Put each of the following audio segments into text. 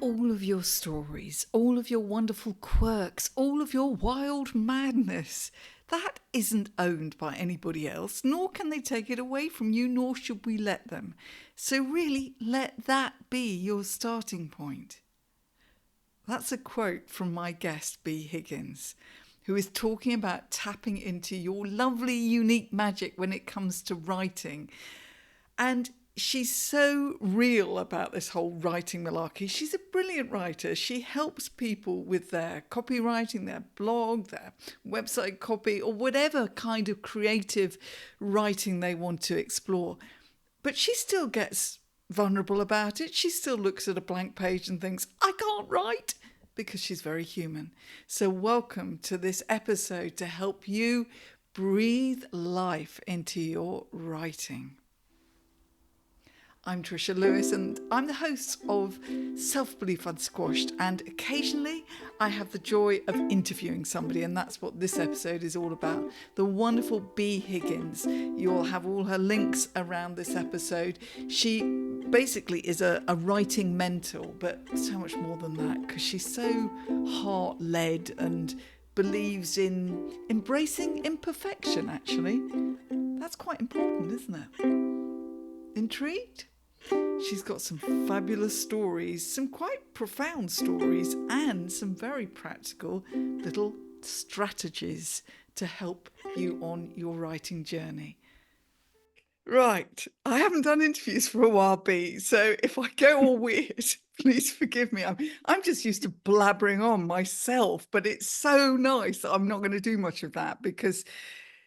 all of your stories, all of your wonderful quirks, all of your wild madness, that isn't owned by anybody else, nor can they take it away from you, nor should we let them. So really, let that be your starting point. That's a quote from my guest, Bee Higgins, who is talking about tapping into your lovely, unique magic when it comes to writing. And she's so real about this whole writing malarkey. She's a brilliant writer. She helps people with their copywriting, their blog, their website copy, or whatever kind of creative writing they want to explore. But she still gets vulnerable about it. She still looks at a blank page and thinks, I can't write, because she's very human. So welcome to this episode to help you breathe life into your writing. I'm Trisha Lewis and I'm the host of Self-Belief Unsquashed, and occasionally I have the joy of interviewing somebody, and that's what this episode is all about. The wonderful Bee Higgins. You'll have all her links around this episode. She basically is a writing mentor, but so much more than that, because she's so heart-led and believes in embracing imperfection, actually. That's quite important, isn't it? Intrigued? She's got some fabulous stories, some quite profound stories, and some very practical little strategies to help you on your writing journey. Right, I haven't done interviews for a while, Bee, so if I go all weird, please forgive me. I'm just used to blabbering on myself, but it's so nice that I'm not going to do much of that, because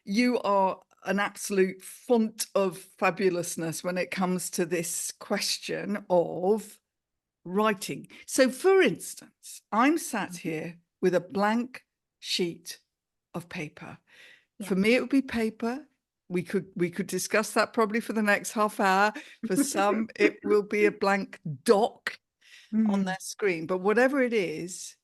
you are an absolute font of fabulousness when it comes to this question of writing. So, for instance, I'm sat here with a blank sheet of paper. Yeah. For me, it would be paper. We could discuss that probably for the next half hour. For some, it will be a blank doc on their screen. But whatever it is,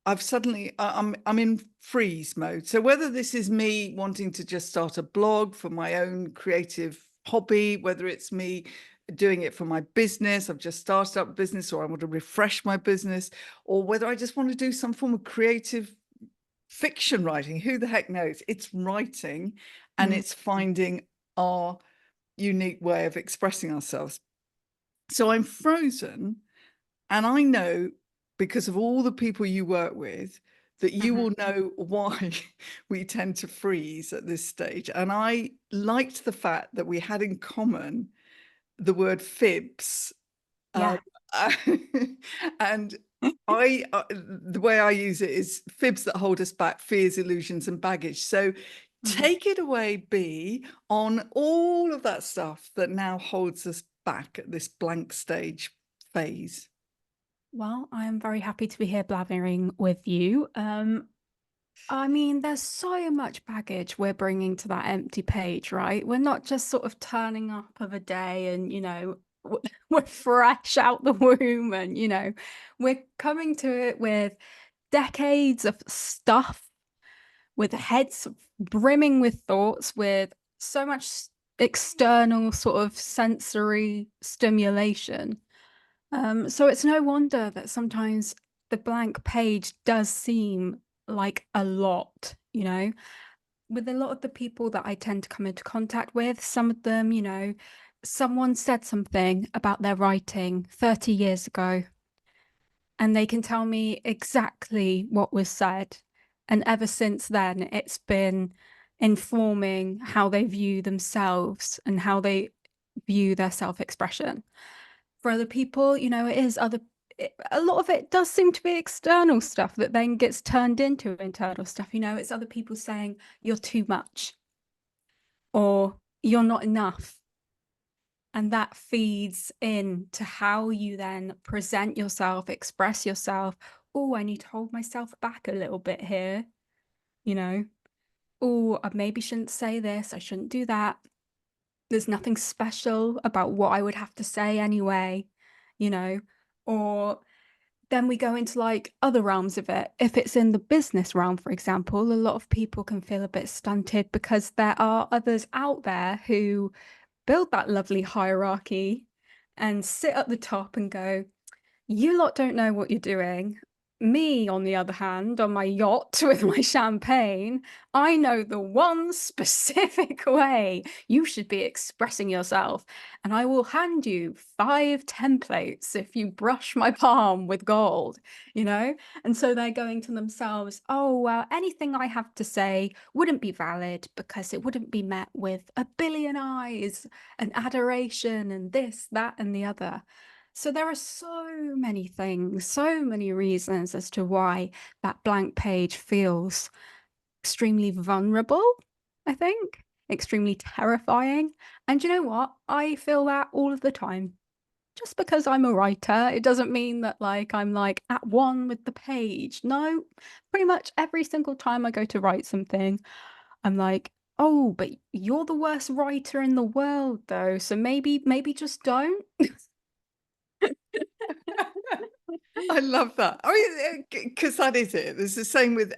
I'm in freeze mode. So whether this is me wanting to just start a blog for my own creative hobby, whether it's me doing it for my business, I've just started up a business, or I want to refresh my business, or whether I just want to do some form of creative fiction writing, who the heck knows? It's writing, and it's finding our unique way of expressing ourselves. So I'm frozen, and I know, because of all the people you work with, that you will know why we tend to freeze at this stage. And I liked the fact that we had in common the word fibs. Yeah. And the way I use it is fibs that hold us back, fears, illusions, and baggage. So take it away, Bee, on all of that stuff that now holds us back at this blank stage phase. Well, I am very happy to be here blathering with you. I mean, there's so much baggage we're bringing to that empty page, right? We're not just sort of turning up of a day and, we're fresh out the womb, and, we're coming to it with decades of stuff, with heads brimming with thoughts, with so much external sort of sensory stimulation. So it's no wonder that sometimes the blank page does seem like a lot, with a lot of the people that I tend to come into contact with. Some of them, someone said something about their writing 30 years ago, and they can tell me exactly what was said. And ever since then, it's been informing how they view themselves and how they view their self-expression. For other people, a lot of it does seem to be external stuff that then gets turned into internal stuff. It's other people saying you're too much or you're not enough. And that feeds into how you then present yourself, express yourself. Oh, I need to hold myself back a little bit here. Oh, I maybe shouldn't say this. I shouldn't do that. There's nothing special about what I would have to say anyway. Or then we go into like other realms of it. If it's in the business realm, for example, a lot of people can feel a bit stunted because there are others out there who build that lovely hierarchy and sit at the top and go, You lot don't know what you're doing. Me, on the other hand, on my yacht with my champagne, I know the one specific way you should be expressing yourself, and I will hand you 5 templates if you brush my palm with gold, you know? And so they're going to themselves, oh, well, anything I have to say wouldn't be valid because it wouldn't be met with a billion eyes and adoration and this, that, and the other. So there are so many things, so many reasons as to why that blank page feels extremely vulnerable, I think, extremely terrifying. And you know what? I feel that all of the time. Just because I'm a writer, it doesn't mean that like I'm like at one with the page. No, pretty much every single time I go to write something, I'm like, oh, but you're the worst writer in the world though, so maybe just don't. I love that. I mean, because that is it. There's the same with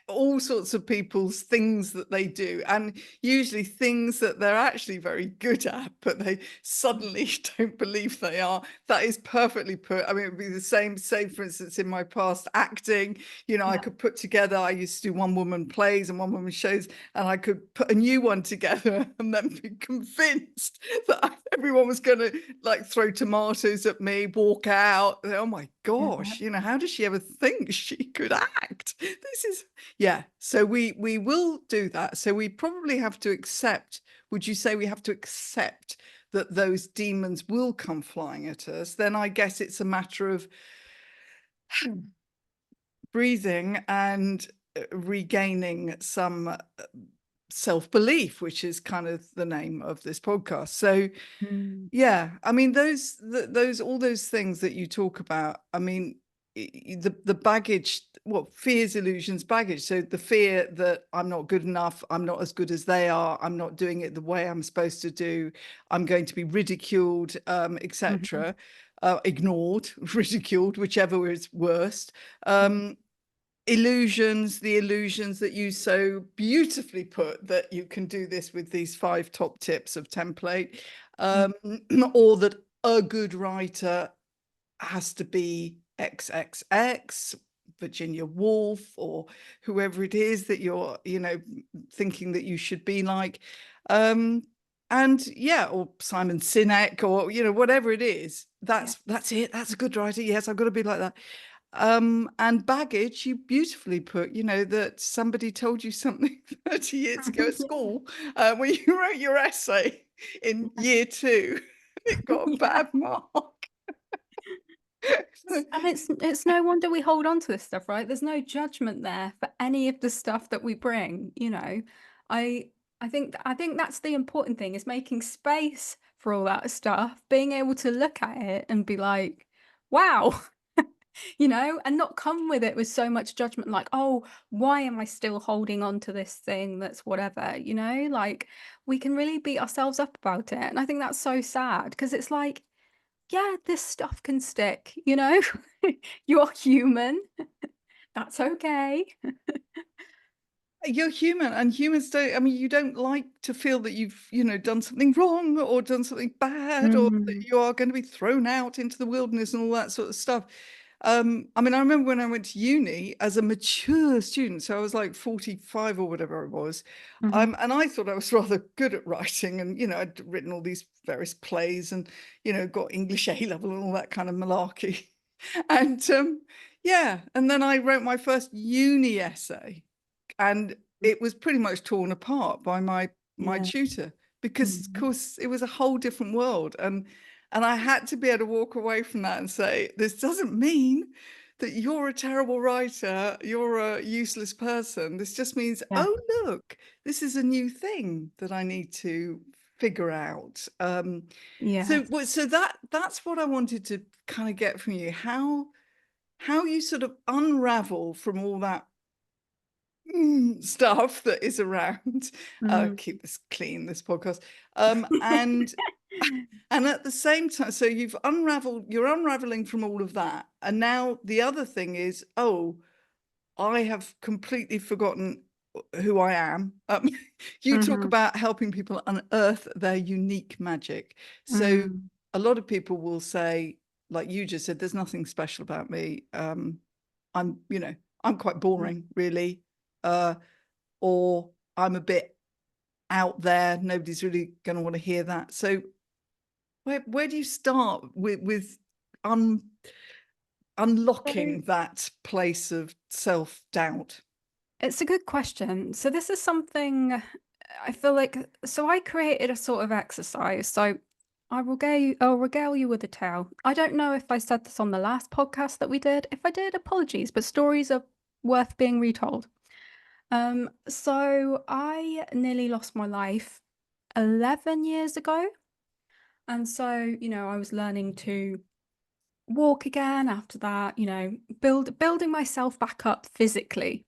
all sorts of people's things that they do, and usually things that they're actually very good at, but they suddenly don't believe they are. That is perfectly put. I mean, it would be the same, say, for instance, in my past acting, I Yeah. could put together, I used to do one woman plays and one woman shows, and I could put a new one together and then be convinced that everyone was going to like throw tomatoes at me, walk out. Oh my Yeah. gosh, how does she ever think she could act? This is yeah, so we will do that. So we probably have to accept, would you say we have to accept that those demons will come flying at us? Then I guess it's a matter of breathing and regaining some self-belief, which is kind of the name of this podcast. So Mm. yeah, I mean those all those things that you talk about. I mean the baggage, what fears, illusions, baggage. So the fear that I'm not good enough, I'm not as good as they are, I'm not doing it the way I'm supposed to do, I'm going to be ridiculed, Mhm. etc., ignored, ridiculed, whichever is worst. Illusions, the illusions that you so beautifully put, that you can do this with these 5 top tips of template, Mm. or that a good writer has to be XXX, Virginia Woolf, or whoever it is that you're, thinking that you should be like. And yeah, or Simon Sinek, or, whatever it is, Yeah. that's it. That's a good writer. Yes, I've got to be like that. And baggage, you beautifully put, that somebody told you something 30 years ago at Yeah. school, when you wrote your essay in year 2, it got a Yeah. bad mark. And it's no wonder we hold on to this stuff, right? There's no judgment there for any of the stuff that we bring, you know. I I think that's the important thing is making space for all that stuff, being able to look at it and be like, wow, you know, and not come with it with so much judgment like, oh, why am I still holding on to this thing that's whatever, you know? Like we can really beat ourselves up about it. And I think that's so sad because it's like, yeah, this stuff can stick, you know? You're human. That's okay. You're human, and humans don't, I mean, you don't like to feel that you've, done something wrong or done something bad, or that Mm. you are going to be thrown out into the wilderness and all that sort of stuff. I mean, I remember when I went to uni as a mature student, so I was like 45 or whatever I was. Mhm. And I thought I was rather good at writing, and, I'd written all these various plays and, got English A level and all that kind of malarkey. And yeah, and then I wrote my first uni essay, and it was pretty much torn apart by my Yeah. tutor, because of Mhm. course it was a whole different world, and I had to be able to walk away from that and say, this doesn't mean that you're a terrible writer, you're a useless person. This just means, Yeah. oh look, this is a new thing that I need to figure out. Yeah. So that's what I wanted to kind of get from you, how you sort of unravel from all that stuff that is around. Mm. Keep this clean, this podcast. And at the same time, so you're unraveling from all of that. And now the other thing is, oh, I have completely forgotten who I am. You talk Mhm. about helping people unearth their unique magic. So Mm. a lot of people will say, like you just said, there's nothing special about me. I'm, you know, I'm quite boring, really. Or I'm a bit out there. Nobody's really going to want to hear that. So where do you start with unlocking that place of self-doubt? It's a good question. So this is something I feel like, so I created a sort of exercise. So I'll regale you with a tale. I don't know if I said this on the last podcast that we did. If I did, apologies, but stories are worth being retold. So I nearly lost my life 11 years ago. And so, I was learning to walk again after that, building myself back up physically.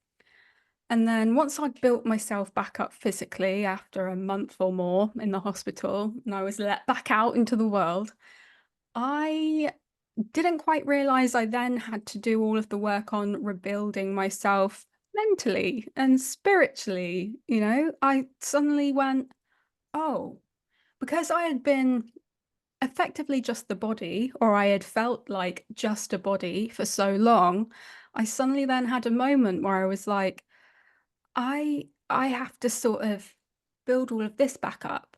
And then once I built myself back up physically after a month or more in the hospital and I was let back out into the world, I didn't quite realize I then had to do all of the work on rebuilding myself mentally and spiritually. I suddenly went, oh, because I had been effectively just the body, or I had felt like just a body for so long, I suddenly then had a moment where I was like, I have to sort of build all of this back up.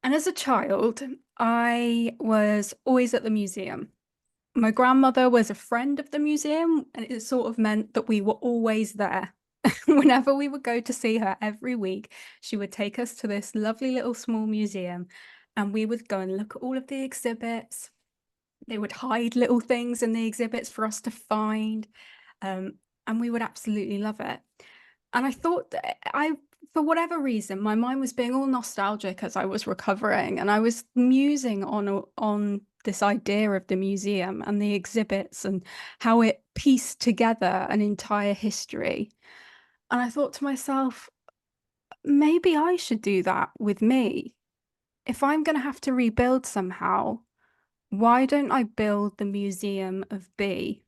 And as a child, I was always at the museum. My grandmother was a friend of the museum, and it sort of meant that we were always there. Whenever we would go to see her every week, she would take us to this lovely little small museum, and we would go and look at all of the exhibits. They would hide little things in the exhibits for us to find, and we would absolutely love it. And I thought that for whatever reason, my mind was being all nostalgic as I was recovering, and I was musing on this idea of the museum and the exhibits and how it pieced together an entire history. And I thought to myself, maybe I should do that with me. If I'm going to have to rebuild somehow, why don't I build the Museum of Bee?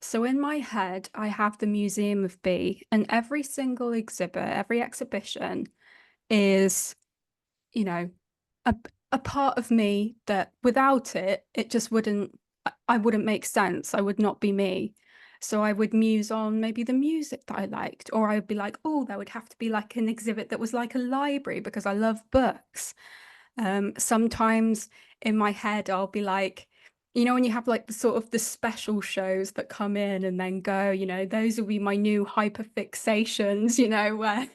So in my head, I have the Museum of Bee, and every single exhibit, every exhibition is, you know, a, a part of me that without it, it just wouldn't, I wouldn't make sense. I would not be me. So I would muse on maybe the music that I liked, or I would be like, oh, there would have to be like an exhibit that was like a library because I love books. Sometimes in my head, I'll be like, when you have like the sort of the special shows that come in and then go, those will be my new hyperfixations, where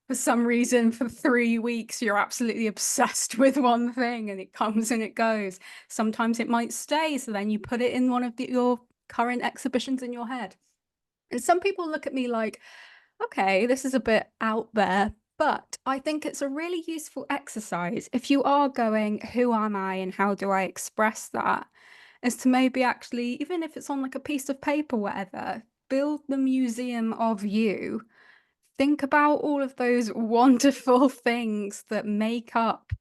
for some reason for 3 weeks you're absolutely obsessed with one thing and it comes and it goes. Sometimes it might stay, so then you put it in one of your current exhibitions in your head. And some people look at me like, okay, this is a bit out there, but I think it's a really useful exercise if you are going, who am I and how do I express that? Is to maybe actually, even if it's on like a piece of paper, whatever, build the museum of you. Think about all of those wonderful things that make up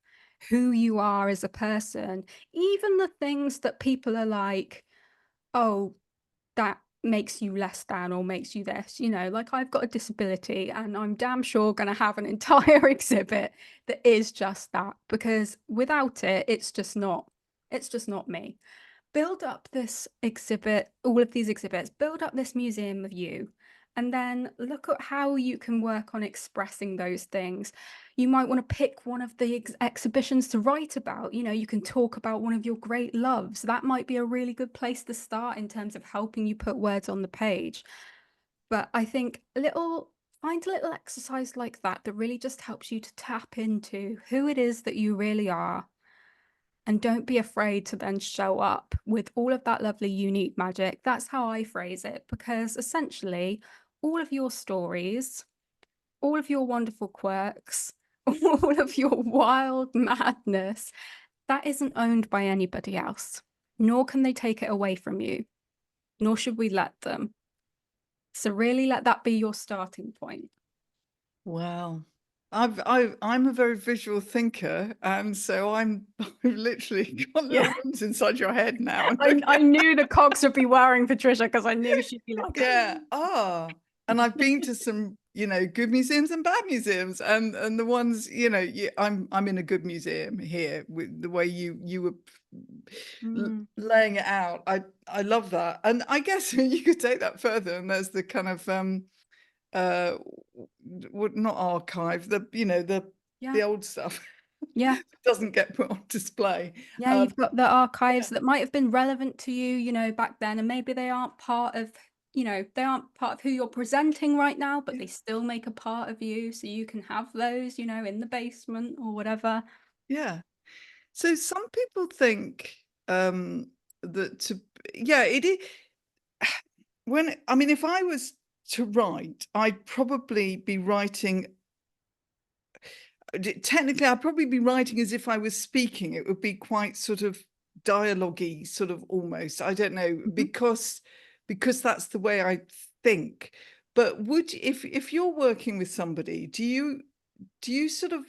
who you are as a person, even the things that people are like, oh, that makes you less than or makes you this, like I've got a disability and I'm damn sure going to have an entire exhibit that is just that, because without it, it's just not me. Build up this exhibit, all of these exhibits, build up this museum of you, and then look at how you can work on expressing those things. You might want to pick one of the exhibitions to write about. You can talk about one of your great loves. That might be a really good place to start in terms of helping you put words on the page. But I think find a little exercise like that that really just helps you to tap into who it is that you really are. And don't be afraid to then show up with all of that lovely, unique magic. That's how I phrase it, because essentially, all of your stories, all of your wonderful quirks, all of your wild madness, that isn't owned by anybody else, nor can they take it away from you, nor should we let them. So really let that be your starting point. Wow. I'm a very visual thinker, and so I've literally got little ones inside your head now. I knew the cogs would be whirring, Patricia, because I knew she'd be like, yeah. And I've been to some good museums and bad museums, and the ones, I'm in a good museum here with the way you were Mm, laying it out. I love that, and I guess you could take that further, and there's the kind of uh not archive, the yeah, old stuff yeah. doesn't get put on display. Yeah, um you've got the yeah, archives that might have been relevant to you, back then, and maybe they aren't part of, they aren't part of who you're presenting right now, but yeah, they still make a part of you, so you can have those, in the basement or whatever. yeah. So some people think that to yeah it is when I mean if I was to write, I'd probably be writing technically I'd probably be writing as if I was speaking. It would be quite sort of dialogue-y, sort of, almost, I don't know, Mhm. because that's the way I think. But would, if you're working with somebody, do you sort of,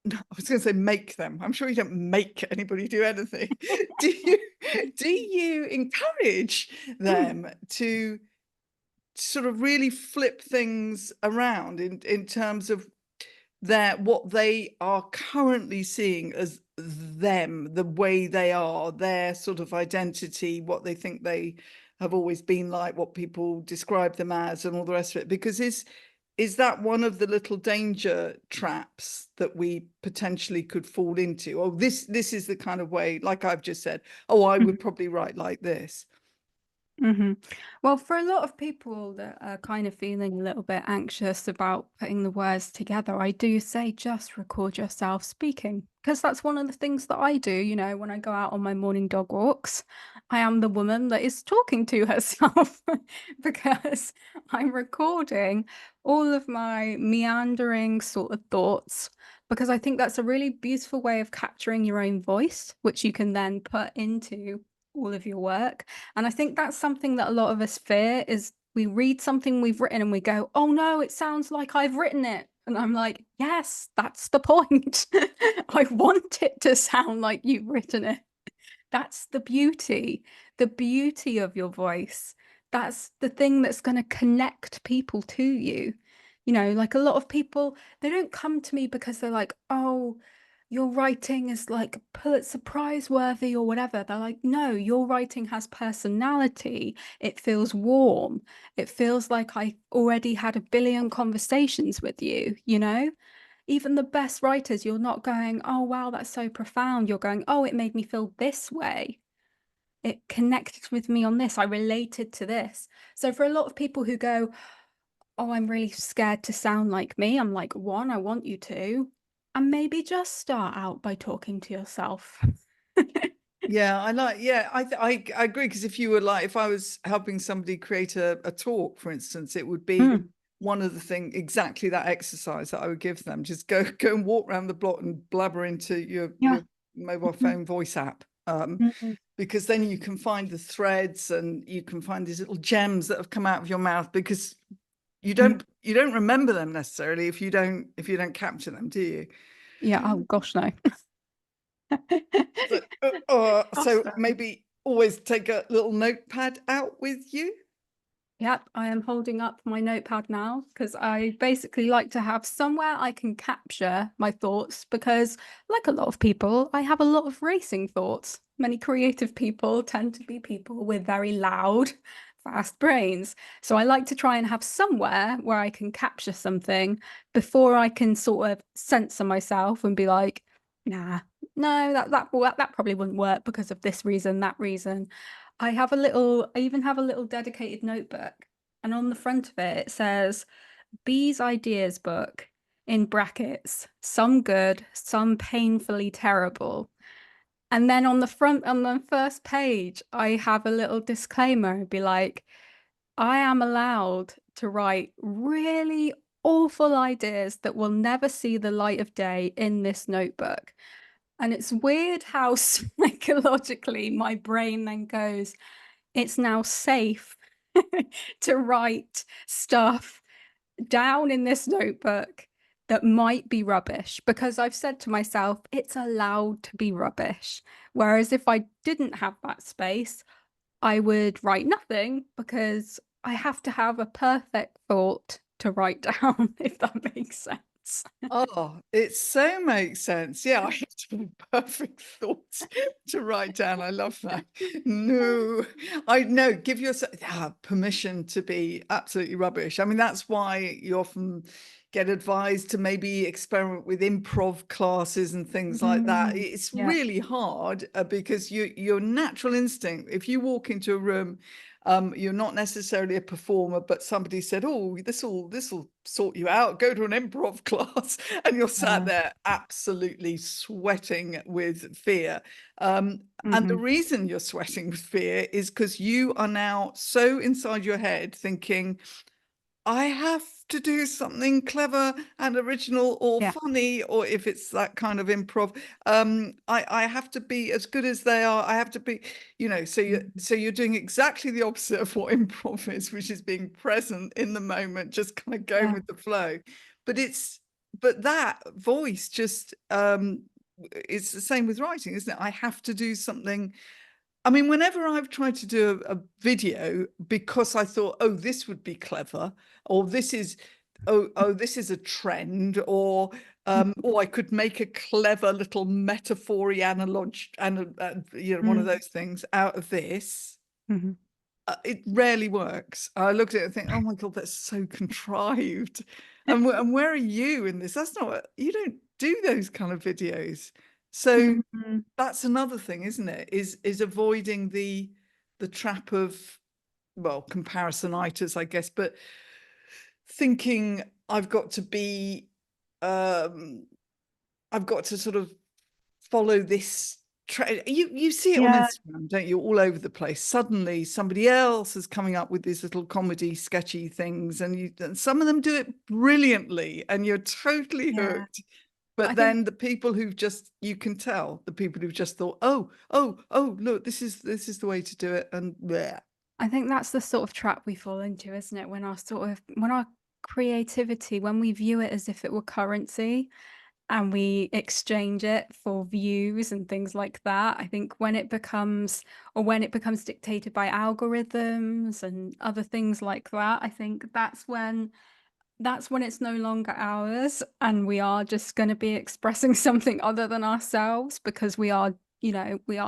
no, I was going to say make them. I'm sure you don't make anybody do anything. do you do you encourage Mm, them to sort of really flip things around in terms of what they are currently seeing as them, the way they are, their sort of identity, what they think they have always been like, what people describe them as, and all the rest of it? Because is that one of the little danger traps that we potentially could fall into? Oh, this is the kind of way, like I've just said, oh, I mhm. would probably write like this. Well, for a lot of people that are kind of feeling a little bit anxious about putting the words together, I do say just record yourself speaking because that's one of the things that I do. When I go out on my morning dog walks, I am the woman that is talking to herself because I'm recording all of my meandering sort of thoughts because I think that's a really beautiful way of capturing your own voice, which you can then put into all of your work. And I think that's something that a lot of us fear is we read something we've written and we go, oh no, it sounds like I've written it. And I'm like, yes, that's the point. I want it to sound like you've written it. That's the beauty of your voice. That's the thing that's going to connect people to you. Like a lot of people, they don't come to me because they're like, oh, your writing is like Pulitzer Prize worthy or whatever. They're like, no, your writing has personality. It feels warm. It feels like I already had a billion conversations with you. Even the best writers, you're not going, oh, wow, that's so profound. You're going, oh, it made me feel this way. It connected with me on this. I related to this. So for a lot of people who go, oh, I'm really scared to sound like me, I'm like, one, I want you to, and maybe just start out by talking to yourself. Yeah, I agree, because if I was helping somebody create a talk, for instance, it would be Mm, one of the things, exactly that exercise that I would give them. Just go and walk around the block and blabber into yeah. your mobile Mhm, phone voice app. mhm, Because then you can find the threads, and you can find these little gems that have come out of your mouth, because you mm. don't remember them necessarily if you don't capture them, do you? Yeah, oh gosh, no. So, Gosh, so no. maybe always take a little notepad out with you. Yep, I am holding up my notepad now because I basically like to have somewhere I can capture my thoughts because, like a lot of people, I have a lot of racing thoughts. Many creative people tend to be people with very loud, fast brains. So I like to try and have somewhere where I can capture something before I can sort of censor myself and be like, nah, no, that probably wouldn't work because of this reason, that reason. I even have a little dedicated notebook, and on the front of it, it says Bee's Ideas Book in brackets, some good, some painfully terrible. And then on the first page, I have a little disclaimer, be like, I am allowed to write really awful ideas that will never see the light of day in this notebook. And it's weird how psychologically my brain then goes, it's now safe to write stuff down in this notebook that might be rubbish because I've said to myself, it's allowed to be rubbish. Whereas if I didn't have that space, I would write nothing because I have to have a perfect thought to write down, if that makes sense. Oh, it so makes sense. Yeah, I have to have perfect thoughts to write down. I love that. No, I know, give yourself permission to be absolutely rubbish. I mean, that's why you often get advised to maybe experiment with improv classes and things like that. It's Yeah. really hard because your natural instinct, if you walk into a room, you're not necessarily a performer, but somebody said, "Oh, this will sort you out. Go to an improv class," and you're sat Yeah. there absolutely sweating with fear. And the Hmm. reason you're sweating with fear is because you are now so inside your head thinking, I have to do something clever and original or Yeah. funny, or if it's that kind of improv, I have to be as good as they are. I have to be, so you're doing exactly the opposite of what improv is, which is being present in the moment, just kind of going Yeah. with the flow. But but that voice just it's the same with writing, isn't it? I have to do something. I mean, whenever I've tried to do a video because I thought, oh, this would be clever, or this is a trend, or I could make a clever little metaphor analog, and one of Mm-hmm. those things out of this. Mm-hmm. It rarely works. I looked at it and think, oh my God, that's so contrived. And where are you in this? That's not, you don't do those kind of videos. So Mm-hmm. that's another thing, isn't it? Is avoiding the trap of, well, comparisonitis, I guess, but thinking um I've got to sort of follow this trend. You see it on Yeah. Instagram, don't you? All over the place. Suddenly somebody else is coming up with these little comedy sketchy things, and some of them do it brilliantly and you're totally Yeah. hooked. But I think then the people who've just, you can tell the people who've just thought, look, this is the way to do it, and yeah. I think that's the sort of trap we fall into, isn't it? When our creativity, when we view it as if it were currency and we exchange it for views and things like that. I think when it becomes dictated by algorithms and other things like that, I think that's when it's no longer ours and we are just going to be expressing something other than ourselves because we are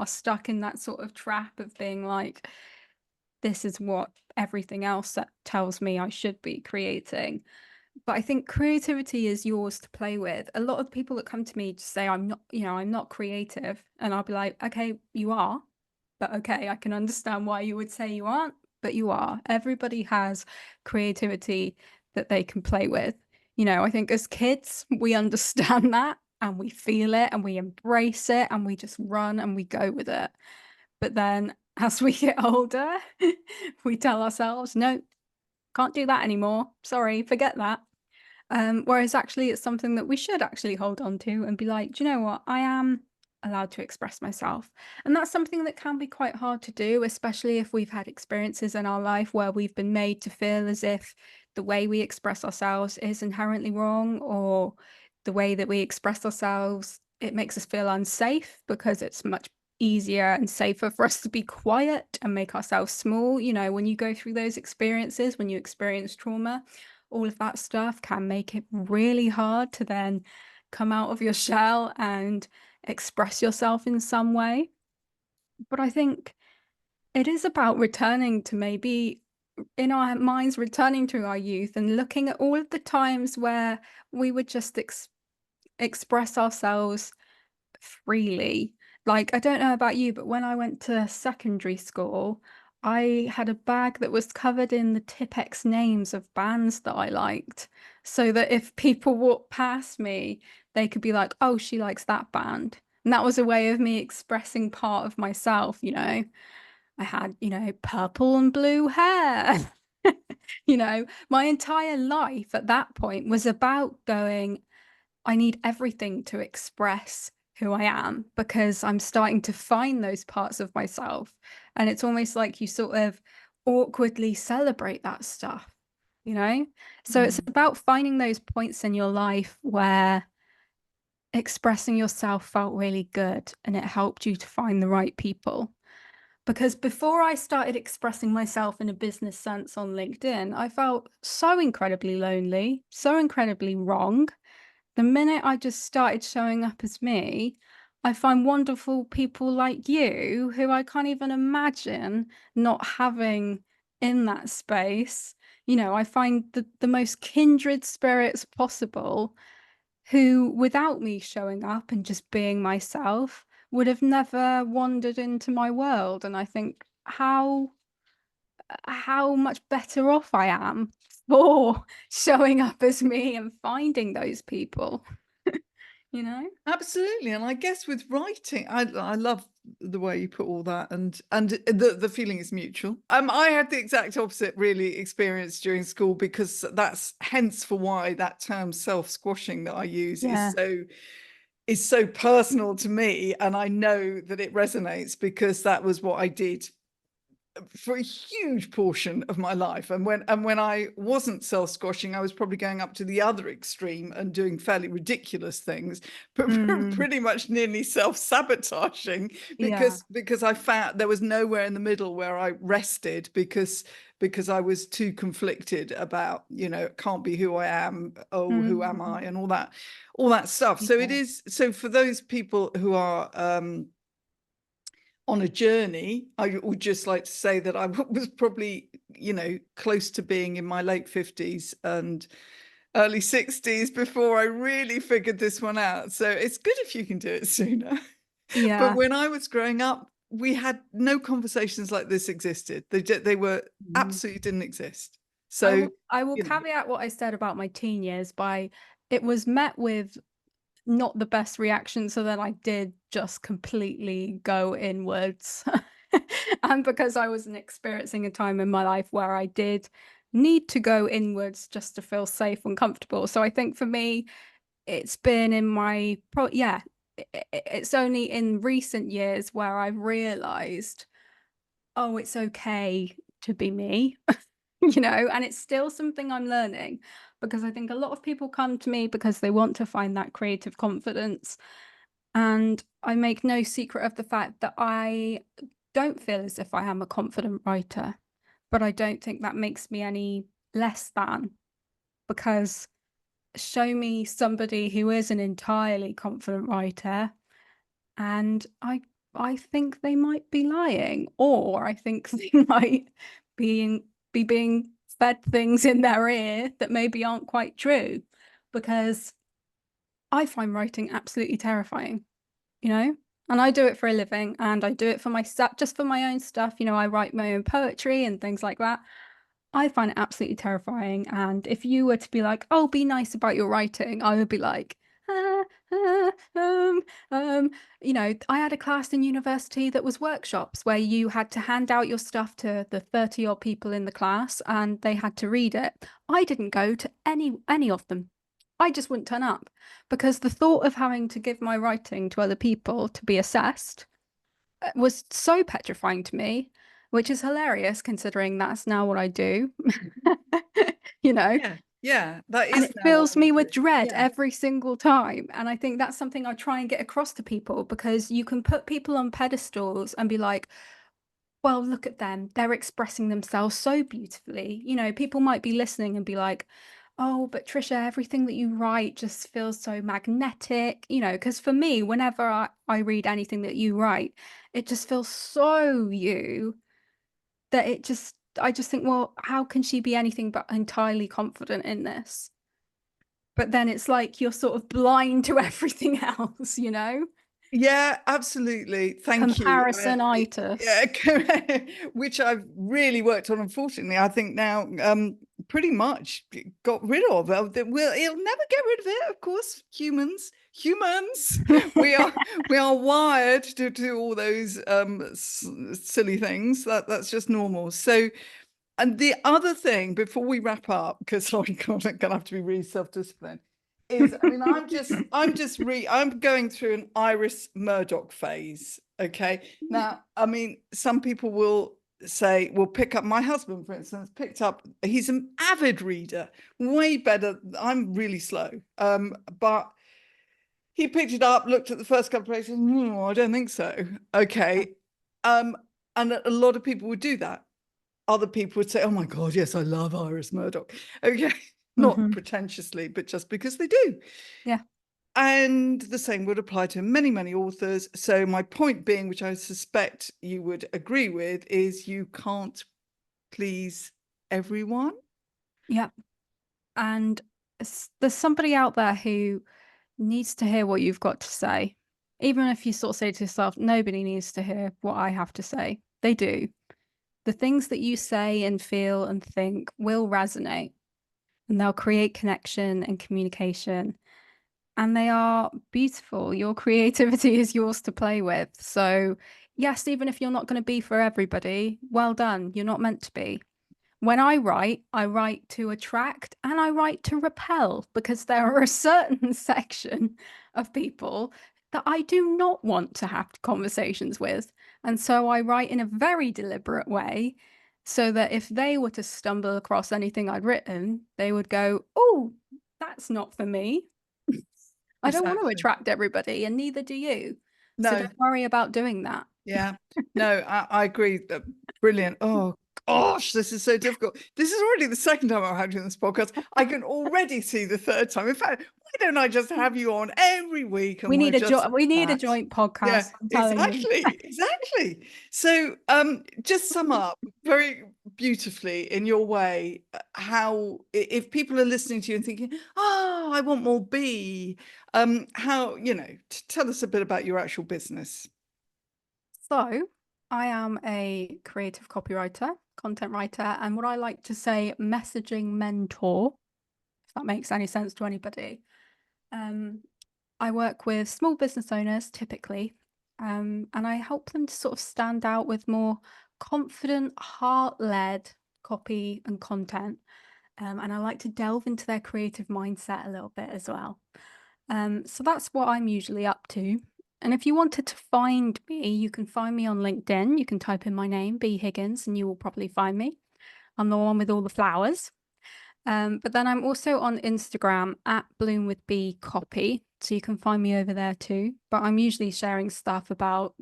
stuck in that sort of trap of being like, this is what everything else that tells me I should be creating. But I think creativity is yours to play with. A lot of people that come to me just say, I'm not creative. And I'll be like, okay, you are. But okay, I can understand why you would say you aren't, but you are. Everybody has creativity that they can play with. I think as kids, we understand that and we feel it and we embrace it and we just run and we go with it. But then as we get older, we tell ourselves, no, can't do that anymore. Sorry, forget that. Whereas actually it's something that we should actually hold on to and be like, do you know what? I am allowed to express myself. And that's something that can be quite hard to do, especially if we've had experiences in our life where we've been made to feel as if the way we express ourselves is inherently wrong, or the way that we express ourselves, it makes us feel unsafe because it's much easier and safer for us to be quiet and make ourselves small. When you go through those experiences, when you experience trauma, all of that stuff can make it really hard to then come out of your shell and express yourself in some way. But I think it is about returning to maybe in our minds, returning to our youth and looking at all of the times where we would just express ourselves freely. Like, I don't know about you, but when I went to secondary school, I had a bag that was covered in the Tipex names of bands that I liked, so that if people walked past me, they could be like, oh, she likes that band. And that was a way of me expressing part of myself. I had, purple and blue hair. My entire life at that point was about going, I need everything to express who I am because I'm starting to find those parts of myself. And it's almost like you sort of awkwardly celebrate that stuff? So it's Mm. about finding those points in your life where expressing yourself felt really good and it helped you to find the right people. because before I started expressing myself in a business sense on LinkedIn, I felt so incredibly lonely, so incredibly wrong. The minute I just started showing up as me, I find wonderful people like you who I can't even imagine not having in that space. I find the most kindred spirits possible who, without me showing up and just being myself, would have never wandered into my world. And I think how much better off I am for showing up as me and finding those people, you know? Absolutely. And I guess with writing, I love the way you put all that, and the feeling is mutual. I had the exact opposite really experience during school, because that's hence for why that term self-squashing that I use Yeah. is so personal to me, and I know that it resonates because that was what I did for a huge portion of my life. And when I wasn't self-squashing, I was probably going up to the other extreme and doing fairly ridiculous things, but Mm, pretty much nearly self-sabotaging, yeah. because I found there was nowhere in the middle where I rested, because I was too conflicted about, it can't be who I am, oh, who am I, Mm, and all that stuff. So it yeah. is, so for those people who are on a journey, I would just like to say that I was probably, close to being in my late 50s and early 60s before I really figured this one out. So it's good if you can do it sooner. But Yeah. when I was growing up, we had no conversations like this existed. They were Mm. absolutely didn't exist. I So, will I will you know, caveat what I said about my teen years by it was met with not the best reaction, so then I did just completely go inwards. And because I wasn't experiencing a time in my life where I did need to go inwards just to feel safe and comfortable. So I think for me, it's been in my yeah, it's only in recent years where I've realized, oh, it's okay to be me. And it's still something I'm learning, because I think a lot of people come to me because they want to find that creative confidence. And I make no secret of the fact that I don't feel as if I am a confident writer, but I don't think that makes me any less than, because show me somebody who is an entirely confident writer, and I think they might be lying, or I think they might be being fed things in their ear that maybe aren't quite true, because I find writing absolutely terrifying, you know? And I do it for a living, and I do it for myself, just for my own stuff. I write my own poetry and things like that. I find it absolutely terrifying. And if you were to be like, oh, be nice about your writing, I would be like, ah, ah, I had a class in university that was workshops where you had to hand out your stuff to the 30 odd people in the class and they had to read it. I didn't go to any of them. I just wouldn't turn up, because the thought of having to give my writing to other people to be assessed was so petrifying to me, which is hilarious considering that's now what I do, you know, yeah, yeah, that and is it now what fills you me do. with dread Yeah. every single time. And I think that's something I try and get across to people, because you can put people on pedestals and be like, well, look at them. They're expressing themselves so beautifully. People might be listening and be like, oh, but Trisha, everything that you write just feels so magnetic. Because for me, whenever I read anything that you write, it just feels so you that I just think, well, how can she be anything but entirely confident in this? But then it's like you're sort of blind to everything else. Yeah, absolutely. Thank you. Comparisonitis. Yeah, which I've really worked on. Unfortunately, I think now pretty much got rid of. It'll never get rid of it. Of course, humans, we are wired to do all those silly things. That's just normal. So, and the other thing before we wrap up, because I'm gonna have to be really self-disciplined, is, I mean, I'm going through an Iris Murdoch phase. Okay. Now, I mean, some people will pick up, my husband, for instance, picked up, he's an avid reader, way better. I'm really slow. But he picked it up, looked at the first couple of pages, no, I don't think so. Okay. Um, And a lot of people would do that. Other people would say, oh my God, yes, I love Iris Murdoch. Okay. Not pretentiously, but just because they do. Yeah. And the same would apply to many, many authors. So my point being, which I suspect you would agree with, is you can't please everyone. Yeah. And there's somebody out there who needs to hear what you've got to say. Even if you sort of say to yourself, nobody needs to hear what I have to say. They do. The things that you say and feel and think will resonate, and they'll create connection and communication. And they are beautiful. Your creativity is yours to play with. So, yes, even if you're not going to be for everybody, well done. You're not meant to be. When I write to attract and I write to repel, because there are a certain section of people that I do not want to have conversations with. And so I write in a very deliberate way so that if they were to stumble across anything I'd written, they would go, oh, that's not for me. I don't want to attract everybody, and neither do you. So No. don't worry about doing that. Yeah. No, I agree. Brilliant. Oh gosh, this is so difficult. This is already the second time I'm having this podcast. I can already see the third time. In fact, why don't I just have you on every week and We we'll need a just we need a chat? joint Yeah, podcast. I'm telling you. exactly. So just sum up very beautifully in your way how, if people are listening to you and thinking, oh, I want more Bee, how, tell us a bit about your actual business. So, I am a creative copywriter, content writer, and what I like to say, messaging mentor, if that makes any sense to anybody. I work with small business owners typically, and I help them to sort of stand out with more confident, heart-led copy and content. And I like to delve into their creative mindset a little bit as well. So that's what I'm usually up to. And if you wanted to find me, you can find me on LinkedIn. You can type in my name, Bee Higgins, and you will probably find me. I'm the one with all the flowers. But then I'm also on Instagram at Bloom with Bee Copy. So you can find me over there too. But I'm usually sharing stuff about,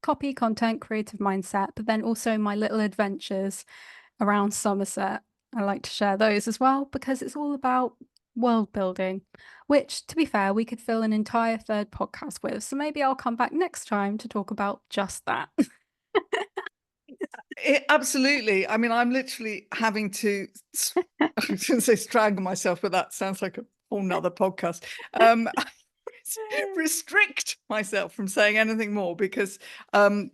copy, content, creative mindset, but then also my little adventures around Somerset. I like to share those as well because it's all about world building, which, to be fair, we could fill an entire third podcast with. So maybe I'll come back next time to talk about just that. Absolutely. I mean, I'm literally having to, I was going to say strangle myself, but that sounds like a whole nother podcast. Restrict myself from saying anything more because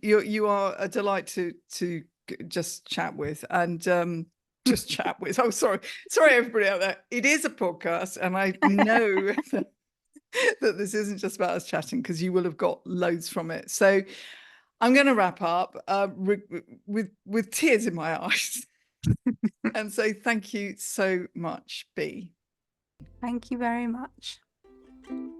you are a delight to just chat with and just chat with. Oh, sorry, everybody out there. It is a podcast, and I know that this isn't just about us chatting because you will have got loads from it. So I'm going to wrap up with tears in my eyes and say thank you so much, Bee. Thank you very much.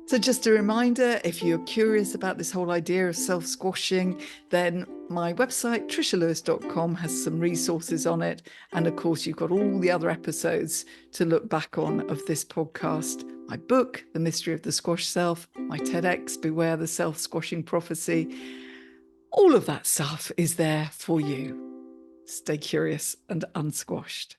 So just a reminder, if you're curious about this whole idea of self-squashing, then my website, trishalewis.com, has some resources on it. And of course, you've got all the other episodes to look back on of this podcast. My book, The Mystery of the Squash Self, my TEDx, Beware the Self-Squashing Prophecy. All of that stuff is there for you. Stay curious and unsquashed.